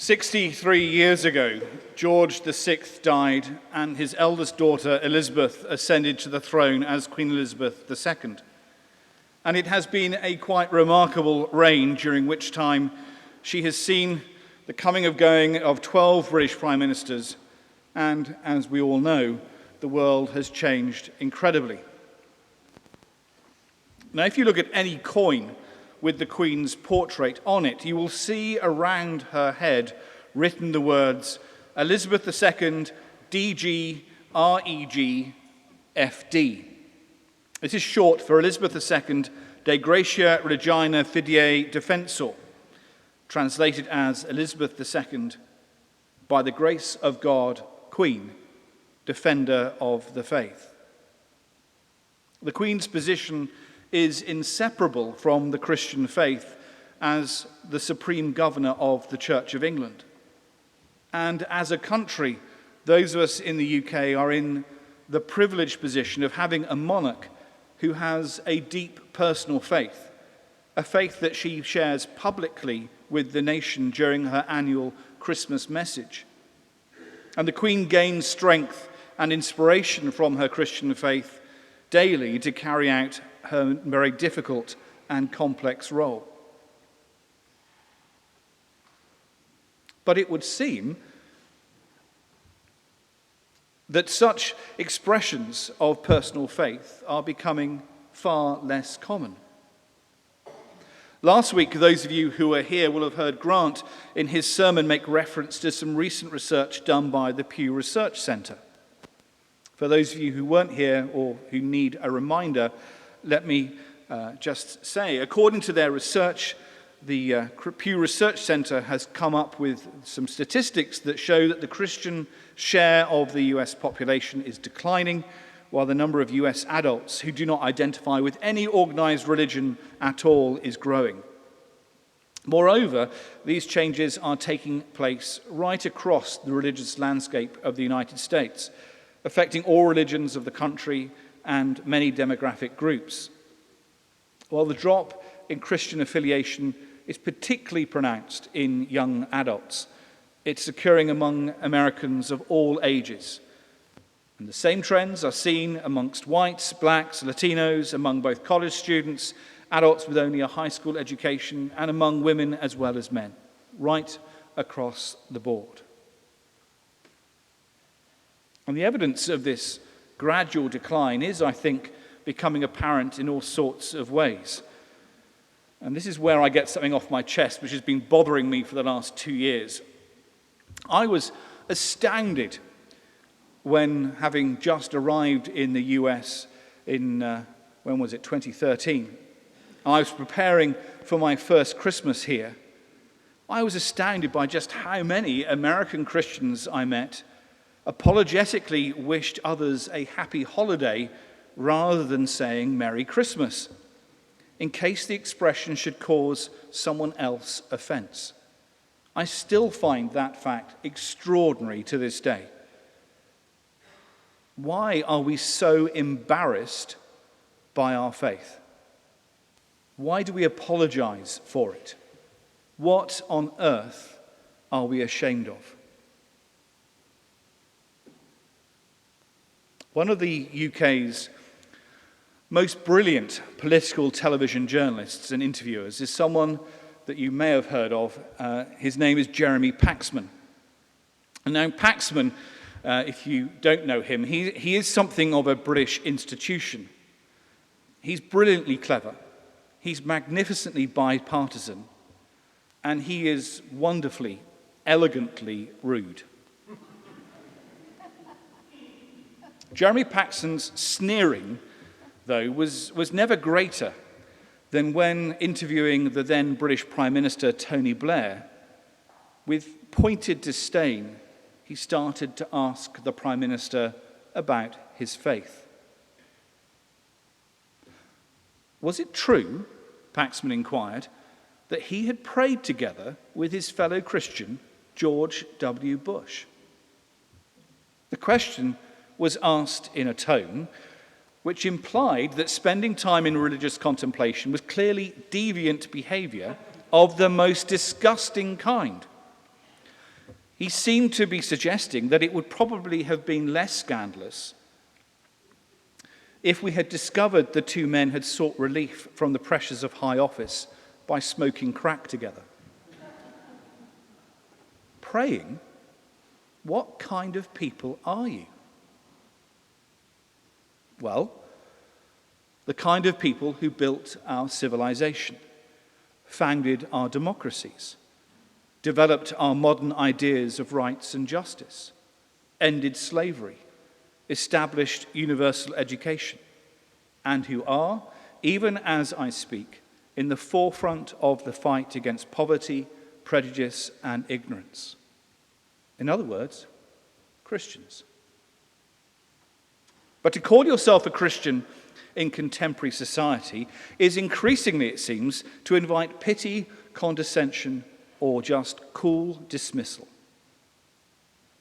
63 years ago, George VI died, and his eldest daughter, Elizabeth, ascended to the throne as Queen Elizabeth II. And it has been a quite remarkable reign, during which time she has seen the coming and going of 12 British prime ministers, and, as we all know, the world has changed incredibly. Now, if you look at any coin with the Queen's portrait on it, you will see around her head written the words Elizabeth II, DG, REG, FD. This is short for Elizabeth II, De Gratia Regina Fidei Defensor, translated as Elizabeth II, by the grace of God, Queen, Defender of the Faith. The Queen's position is inseparable from the Christian faith as the supreme governor of the Church of England. And as a country, those of us in the UK are in the privileged position of having a monarch who has a deep personal faith, a faith that she shares publicly with the nation during her annual Christmas message. And the Queen gains strength and inspiration from her Christian faith daily to carry out her very difficult and complex role. But it would seem that such expressions of personal faith are becoming far less common. Last week, those of you who were here will have heard Grant in his sermon make reference to some recent research done by the Pew Research Centre. For those of you who weren't here or who need a reminder, let me just say, according to their research, the Pew Research Centre has come up with some statistics that show that the Christian share of the US population is declining, while the number of US adults who do not identify with any organized religion at all is growing. Moreover, these changes are taking place right across the religious landscape of the United States, affecting all religions of the country and many demographic groups. While the drop in Christian affiliation is particularly pronounced in young adults, it's occurring among Americans of all ages. And the same trends are seen amongst whites, blacks, Latinos, among both college students, adults with only a high school education, and among women as well as men, right across the board. And the evidence of this gradual decline is, I think, becoming apparent in all sorts of ways. And this is where I get something off my chest, which has been bothering me for the last 2 years. I was astounded when, having just arrived in the US in, 2013, I was preparing for my first Christmas here. I was astounded by just how many American Christians I met apologetically wished others a happy holiday rather than saying Merry Christmas, in case the expression should cause someone else offense. I still find that fact extraordinary to this day. Why are we so embarrassed by our faith? Why do we apologize for it? What on earth are we ashamed of? One of the UK's most brilliant political television journalists and interviewers is someone that you may have heard of. His name is Jeremy Paxman. And now Paxman, if you don't know him, he is something of a British institution. He's brilliantly clever. He's magnificently bipartisan. And he is wonderfully, elegantly rude. Jeremy Paxman's sneering, though, was never greater than when interviewing the then British Prime Minister Tony Blair. With pointed disdain, he started to ask the Prime Minister about his faith. Was it true, Paxman inquired, that he had prayed together with his fellow Christian, George W. Bush? The question was asked in a tone which implied that spending time in religious contemplation was clearly deviant behavior of the most disgusting kind. He seemed to be suggesting that it would probably have been less scandalous if we had discovered the two men had sought relief from the pressures of high office by smoking crack together. Praying, what kind of people are you? Well, the kind of people who built our civilization, founded our democracies, developed our modern ideas of rights and justice, ended slavery, established universal education, and who are, even as I speak, in the forefront of the fight against poverty, prejudice, and ignorance. In other words, Christians. But to call yourself a Christian in contemporary society is increasingly, it seems, to invite pity, condescension, or just cool dismissal.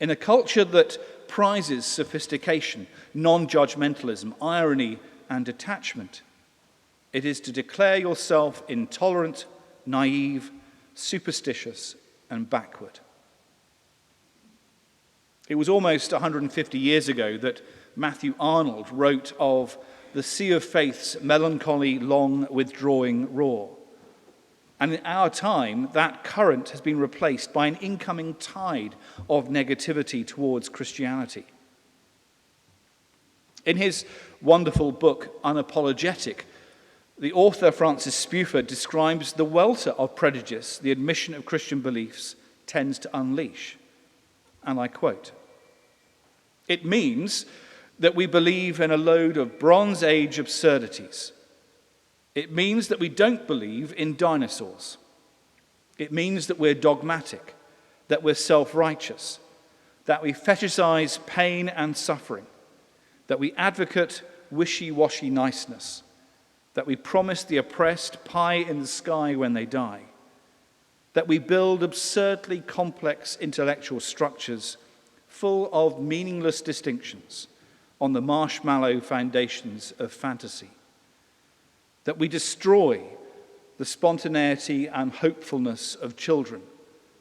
In a culture that prizes sophistication, non-judgmentalism, irony, and detachment, it is to declare yourself intolerant, naive, superstitious, and backward. It was almost 150 years ago that Matthew Arnold wrote of the sea of faith's melancholy, long withdrawing roar. And in our time, that current has been replaced by an incoming tide of negativity towards Christianity. In his wonderful book, Unapologetic, the author Francis Spuford describes the welter of prejudice the admission of Christian beliefs tends to unleash. And I quote, "It means that we believe in a load of Bronze Age absurdities. It means that we don't believe in dinosaurs. It means that we're dogmatic, that we're self-righteous, that we fetishize pain and suffering, that we advocate wishy-washy niceness, that we promise the oppressed pie in the sky when they die, that we build absurdly complex intellectual structures full of meaningless distinctions on the marshmallow foundations of fantasy, that we destroy the spontaneity and hopefulness of children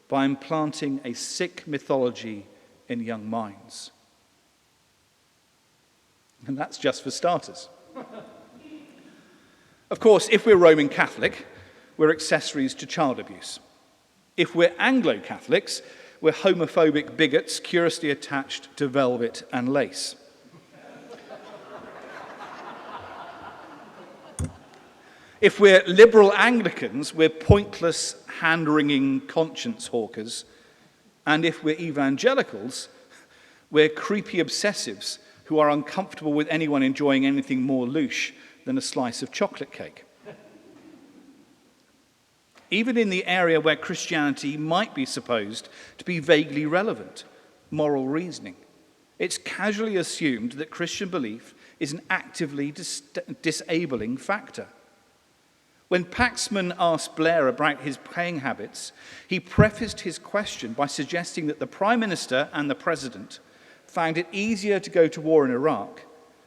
by implanting a sick mythology in young minds." And that's just for starters. Of course, if we're Roman Catholic, we're accessories to child abuse. If we're Anglo-Catholics, we're homophobic bigots curiously attached to velvet and lace. If we're liberal Anglicans, we're pointless, hand-wringing conscience hawkers. And if we're evangelicals, we're creepy obsessives who are uncomfortable with anyone enjoying anything more louche than a slice of chocolate cake. Even in the area where Christianity might be supposed to be vaguely relevant, moral reasoning, it's casually assumed that Christian belief is an actively disabling factor. When Paxman asked Blair about his praying habits, he prefaced his question by suggesting that the Prime Minister and the President found it easier to go to war in Iraq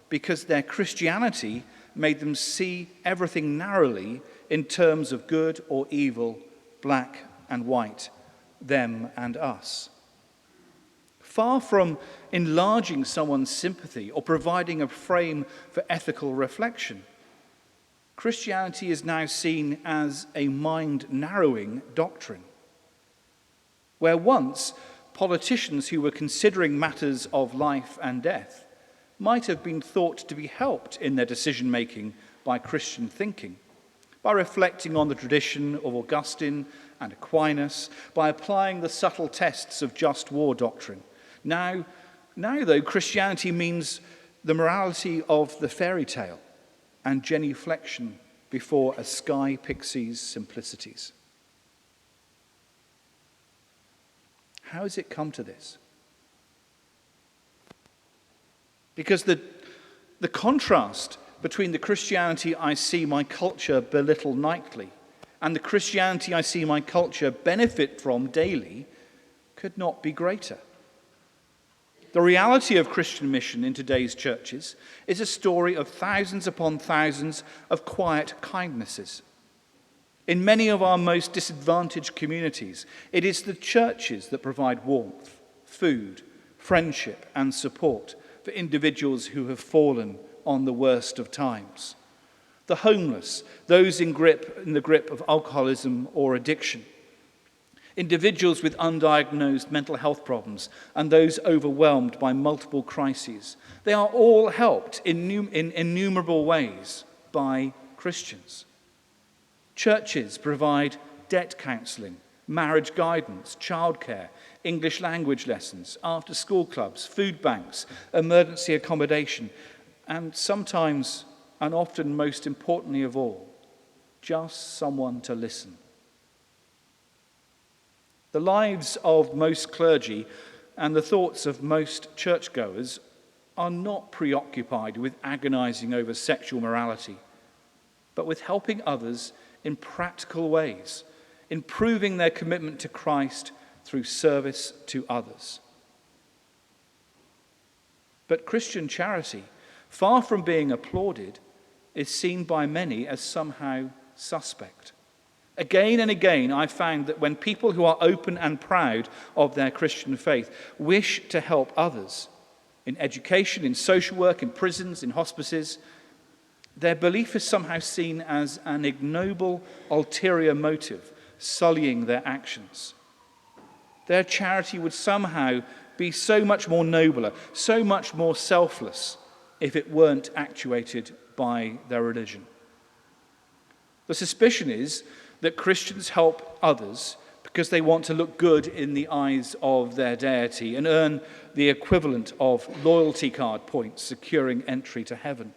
because their Christianity made them see everything narrowly in terms of good or evil, black and white, them and us. Far from enlarging someone's sympathy or providing a frame for ethical reflection, Christianity is now seen as a mind-narrowing doctrine. Where once politicians who were considering matters of life and death might have been thought to be helped in their decision-making by Christian thinking, by reflecting on the tradition of Augustine and Aquinas, by applying the subtle tests of just war doctrine. Now, though, Christianity means the morality of the fairy tale and genuflection before a sky pixie's simplicities. How has it come to this? Because the contrast between the Christianity I see my culture belittle nightly and the Christianity I see my culture benefit from daily could not be greater. The reality of Christian mission in today's churches is a story of thousands upon thousands of quiet kindnesses. In many of our most disadvantaged communities, it is the churches that provide warmth, food, friendship, and support for individuals who have fallen on the worst of times. The homeless, those in the grip of alcoholism or addiction, individuals with undiagnosed mental health problems, and those overwhelmed by multiple crises. They are all helped in innumerable ways by Christians. Churches provide debt counselling, marriage guidance, childcare, English language lessons, after-school clubs, food banks, emergency accommodation, and sometimes, and often most importantly of all, just someone to listen. The lives of most clergy and the thoughts of most churchgoers are not preoccupied with agonizing over sexual morality, but with helping others in practical ways, in proving their commitment to Christ through service to others. But Christian charity, far from being applauded, is seen by many as somehow suspect. Again and again, I found that when people who are open and proud of their Christian faith wish to help others in education, in social work, in prisons, in hospices, their belief is somehow seen as an ignoble, ulterior motive, sullying their actions. Their charity would somehow be so much more nobler, so much more selfless, if it weren't actuated by their religion. The suspicion is that Christians help others because they want to look good in the eyes of their deity and earn the equivalent of loyalty card points securing entry to heaven.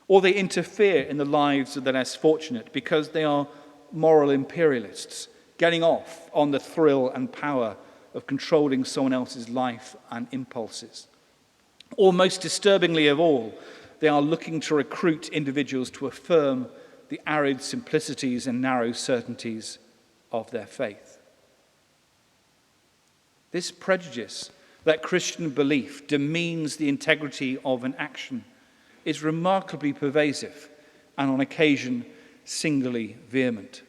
Or they interfere in the lives of the less fortunate because they are moral imperialists, getting off on the thrill and power of controlling someone else's life and impulses. Or most disturbingly of all, they are looking to recruit individuals to affirm the arid simplicities and narrow certainties of their faith. This prejudice, that Christian belief demeans the integrity of an action, is remarkably pervasive and on occasion singularly vehement.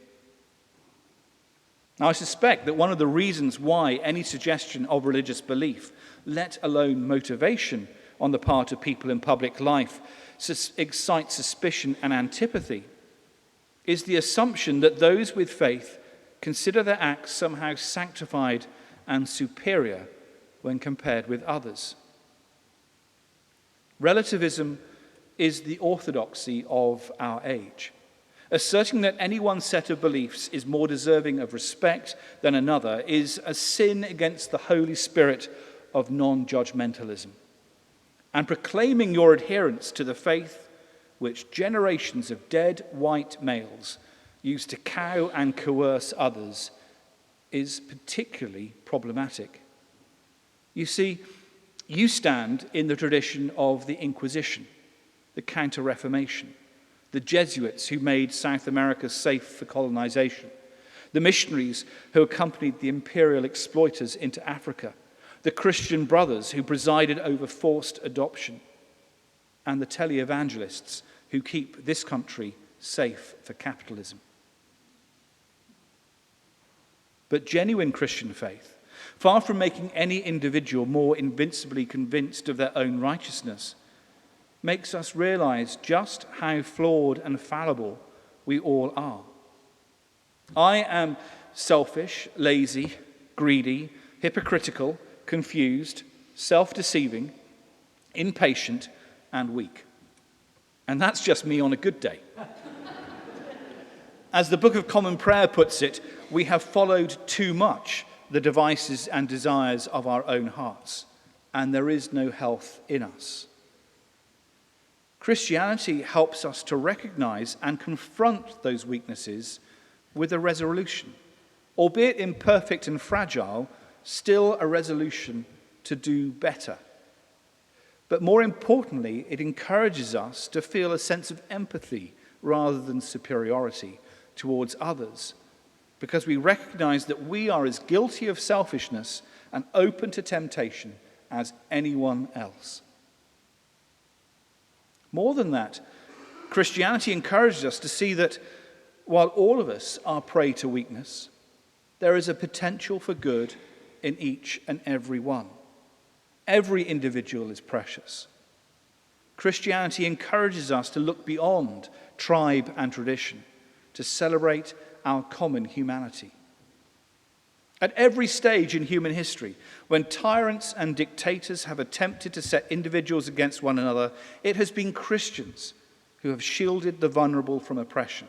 Now, I suspect that one of the reasons why any suggestion of religious belief, let alone motivation on the part of people in public life, excites suspicion and antipathy, is the assumption that those with faith consider their acts somehow sanctified and superior when compared with others. Relativism is the orthodoxy of our age. Asserting that any one set of beliefs is more deserving of respect than another is a sin against the Holy Spirit of non-judgmentalism. And proclaiming your adherence to the faith which generations of dead white males used to cow and coerce others is particularly problematic. You see, you stand in the tradition of the Inquisition, the Counter-Reformation, the Jesuits who made South America safe for colonization, the missionaries who accompanied the imperial exploiters into Africa, the Christian brothers who presided over forced adoption, and the televangelists who keep this country safe for capitalism. But genuine Christian faith, far from making any individual more invincibly convinced of their own righteousness, makes us realize just how flawed and fallible we all are. I am selfish, lazy, greedy, hypocritical, confused, self-deceiving, impatient, and weak. And that's just me on a good day. As the Book of Common Prayer puts it, we have followed too much the devices and desires of our own hearts, and there is no health in us. Christianity helps us to recognize and confront those weaknesses with a resolution, albeit imperfect and fragile, still a resolution to do better. But more importantly, it encourages us to feel a sense of empathy rather than superiority towards others, because we recognize that we are as guilty of selfishness and open to temptation as anyone else. More than that, Christianity encourages us to see that While all of us are prey to weakness, there is a potential for good in each and every one. Every individual is precious. Christianity encourages us to look beyond tribe and tradition, to celebrate our common humanity. At every stage in human history, when tyrants and dictators have attempted to set individuals against one another, it has been Christians who have shielded the vulnerable from oppression.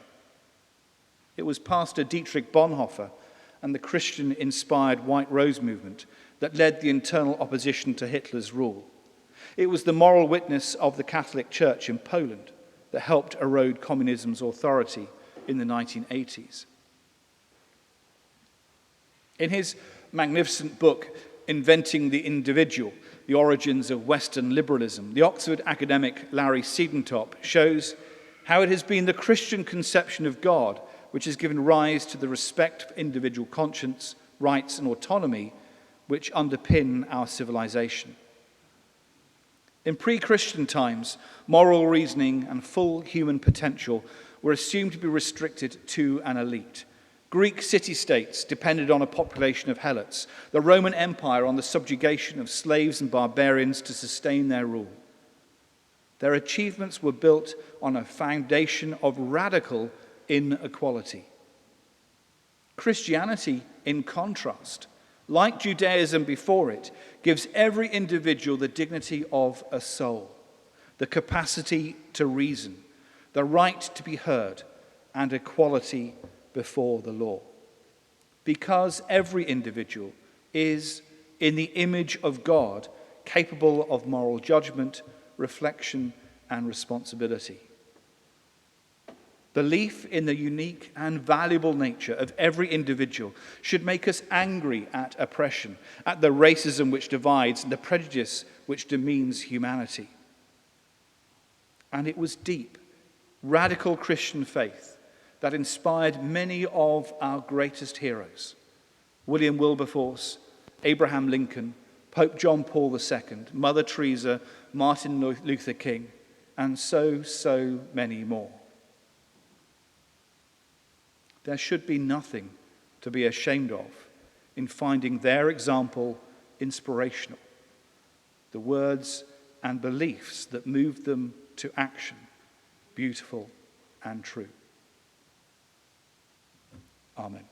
It was Pastor Dietrich Bonhoeffer and the Christian-inspired White Rose movement that led the internal opposition to Hitler's rule. It was the moral witness of the Catholic Church in Poland that helped erode communism's authority in the 1980s. In his magnificent book, Inventing the Individual, The Origins of Western Liberalism, the Oxford academic Larry Siedentop shows how it has been the Christian conception of God which has given rise to the respect for individual conscience, rights, and autonomy which underpin our civilization. In pre-Christian times, moral reasoning and full human potential were assumed to be restricted to an elite. Greek city-states depended on a population of helots, the Roman Empire on the subjugation of slaves and barbarians to sustain their rule. Their achievements were built on a foundation of radical inequality. Christianity, in contrast, like Judaism before it, gives every individual the dignity of a soul, the capacity to reason, the right to be heard, and equality before the law. Because every individual is, in the image of God, capable of moral judgment, reflection, and responsibility. Belief in the unique and valuable nature of every individual should make us angry at oppression, at the racism which divides, and the prejudice which demeans humanity. And it was deep, radical Christian faith that inspired many of our greatest heroes: William Wilberforce, Abraham Lincoln, Pope John Paul II, Mother Teresa, Martin Luther King, and so many more. There should be nothing to be ashamed of in finding their example inspirational, the words and beliefs that moved them to action beautiful and true. Amen.